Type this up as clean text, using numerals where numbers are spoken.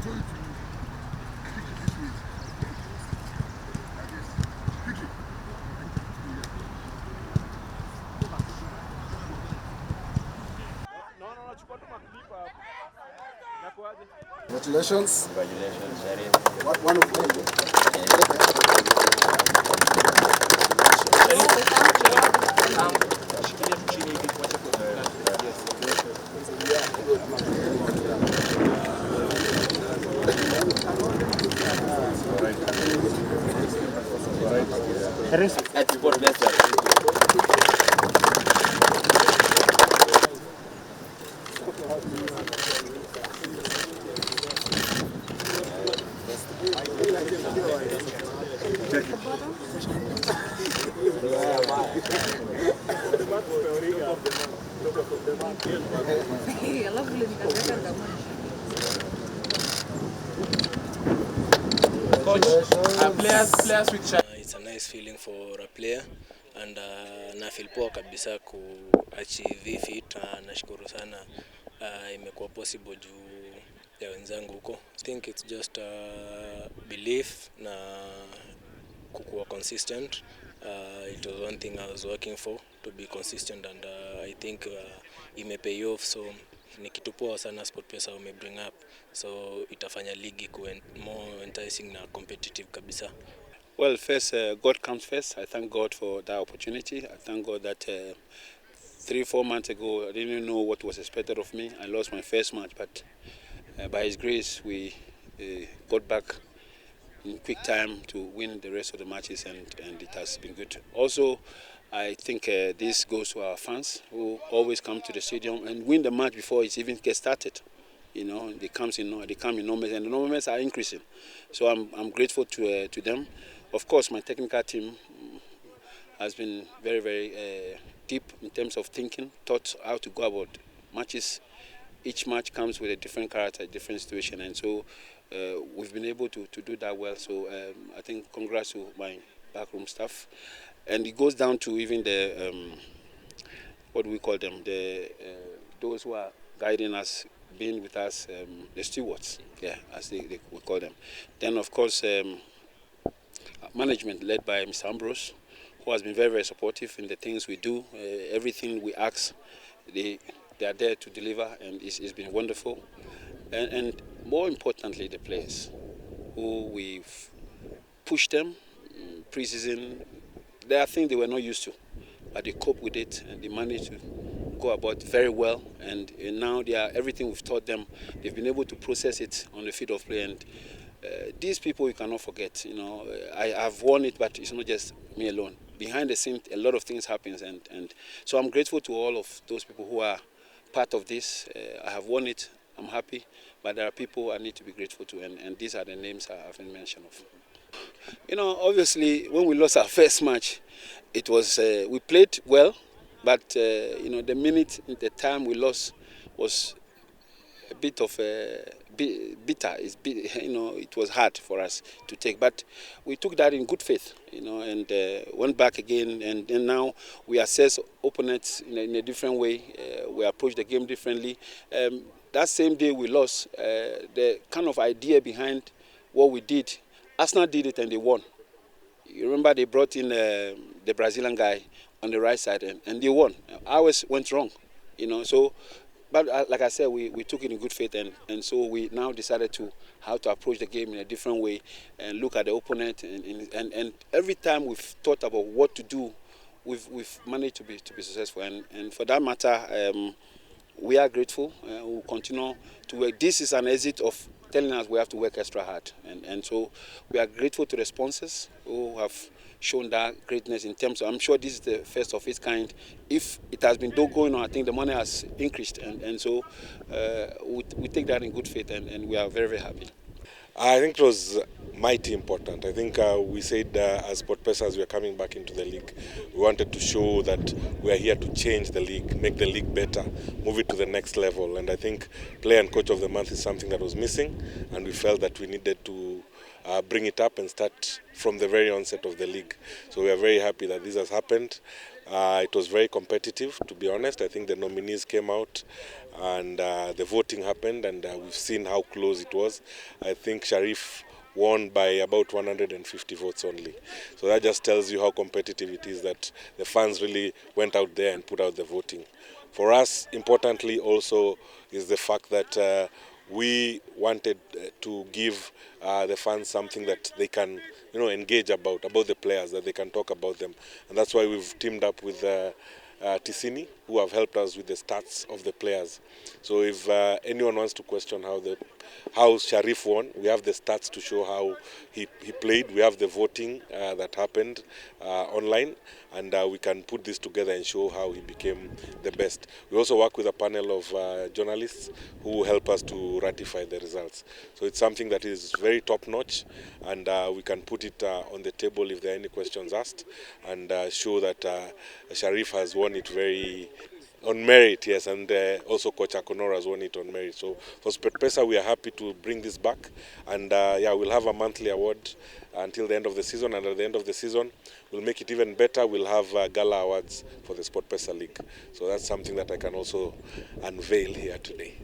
Congratulations. Congratulations, Shariff. One of them. At SportPesa. Players with it's a nice feeling for a player and na feel poa kabisa kuachieve fit. Nashukuru sana imekuwa possible juu ya wenzangu huko. I think it's just belief na kukuwa consistent. It was one thing I was working for, to be consistent, and I think ime pay off. So ni kitu poa sana SportPesa ume bring up, so itafanya ligi kuwe more enticing na competitive kabisa. Well, first, God comes first. I thank God for that opportunity. I thank God that 3-4 months ago, I didn't know what was expected of me. I lost my first match, but by His grace, we got back in quick time to win the rest of the matches, and it has been good. Also, I think this goes to our fans who always come to the stadium and win the match before it even gets started. You know, they come in numbers, and the numbers are increasing. So I'm grateful to them. Of course, my technical team has been very, very deep in terms of thinking, thought how to go about matches. Each match comes with a different character, a different situation, and so we've been able to do that well. So I think congrats to my backroom staff, and it goes down to even the what do we call them, the those who are guiding us, being with us, the stewards, yeah, as we call them. Then of course management led by Mr. Ambrose, who has been very, very supportive in the things we do. Everything we ask, they are there to deliver, and it's been wonderful. And more importantly, the players, who we've pushed them pre-season. There are things they were not used to, but they cope with it, and they managed to go about very well. And now they are, everything we've taught them, they've been able to process it on the field of play. And these people you cannot forget. You know, I have won it, but it's not just me alone. Behind the scenes, a lot of things happens, and so I'm grateful to all of those people who are part of this. I have won it. I'm happy, but there are people I need to be grateful to, and these are the names I haven't mentioned of. You know, obviously, when we lost our first match, it was we played well, but you know, the time we lost was a bit of bitter. You know, it was hard for us to take, but we took that in good faith, you know, and went back again, and now we assess opponents in a different way. We approach the game differently. That same day we lost, the kind of idea behind what we did, Arsenal did it and they won. You remember they brought in the Brazilian guy on the right side, and they won. Ours went wrong, you know. So, but like I said, we took it in good faith, and so we now decided how to approach the game in a different way and look at the opponent, and every time we've thought about what to do, we've managed to be successful, and for that matter, we are grateful. We'll continue to work. This is an exit of telling us we have to work extra hard, and so we are grateful to the sponsors who have shown that greatness in terms of, I'm sure this is the first of its kind. If it has been going on, I think the money has increased, and so we take that in good faith, and we are very, very happy. I think it was mighty important. I think we said as SportPesa, as we are coming back into the league, we wanted to show that we are here to change the league, make the league better, move it to the next level. And I think Player and Coach of the Month is something that was missing, and we felt that we needed to bring it up and start from the very onset of the league. So we are very happy that this has happened. It was very competitive, to be honest. I think the nominees came out and the voting happened, and we've seen how close it was. I think Shariff won by about 150 votes only. So that just tells you how competitive it is, that the fans really went out there and put out the voting. For us, importantly also, is the fact that we wanted to give the fans something that they can, engage about the players, that they can talk about them. And that's why we've teamed up with Ticini, who have helped us with the stats of the players. So if anyone wants to question how Shariff won, we have the stats to show how he played. We have the voting that happened online, and we can put this together and show how he became the best. We also work with a panel of journalists who help us to ratify the results. So it's something that is very top-notch, and we can put it on the table if there are any questions asked, and show that Shariff has won it very on merit, yes, and also Coach Akonnor has won it on merit. So for SportPesa, we are happy to bring this back, and yeah, we'll have a monthly award until the end of the season, and at the end of the season, we'll make it even better. We'll have gala awards for the SportPesa League. So that's something that I can also unveil here today.